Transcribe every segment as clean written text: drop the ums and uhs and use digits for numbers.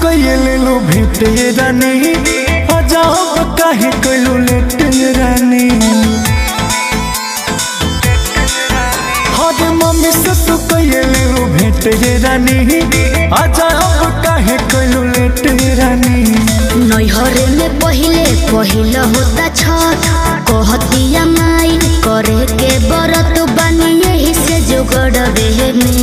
कैले लो भेटे रानी अजाब काहे कैलू लेटे रानी। हरे मम्मी से तू कैले लो भेटे रानी अजाब काहे कैलू लेटे रानी। नैहरे में पहिले पहिला होता छठ कहतिया माई करे के बरत बानी यही से जुगड़ रहे में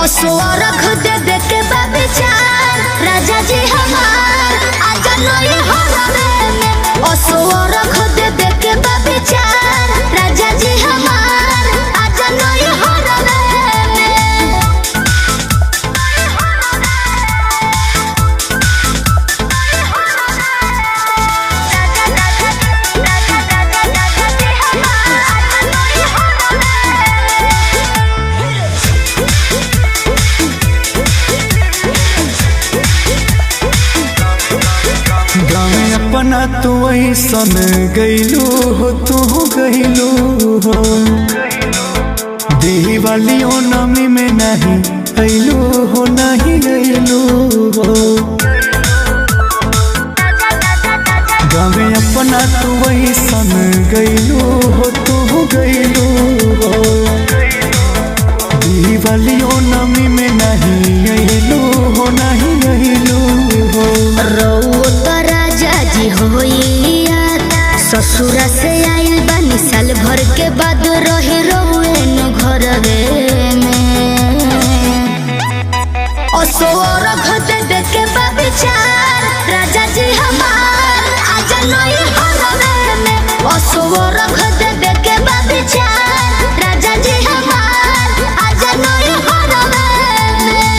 असुरख देवे के विचार राजा जी हमार आजा नई हरवे में असुरख देवे के विचार राजा जी हमार आजा नई हरवे में। अपना तू ऐसन गईलू हो तू गईलू हो दिवालियों नमी में नहीं अइलू हो नहीं अइलू हो। गाँवे अपना तू ऐसन गईलू हो तू गईलू हो दिवालियों नमी में नहीं अइलू हो नहीं अइलू हो। ससुरा से आइल बानी साल भर के बाद रही रहुए न घरवे में असुरख देवे के विचार राजा जी हमार आजा नई हरवे में असुरख देवे के विचार राजा जी हमार आजा नई हरवे में।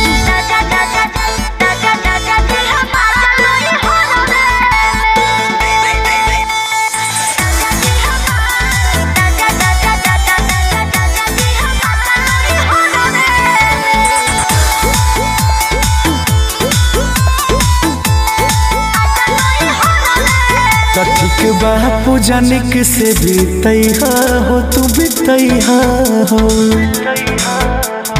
ठीक बापू जानिक से बीतैहा हो तू बीतैहा हो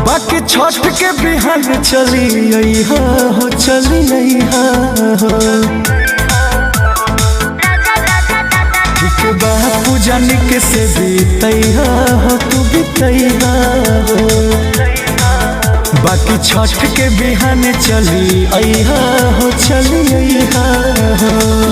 बाकी छठ के बिहान चली अइहा हो चली अइहा हो। ठीक बापू जानिक से बीतैहा हो तू बीतैहा हो बाकी छठ के बिहान चली अइहा हो चली अइहा हो।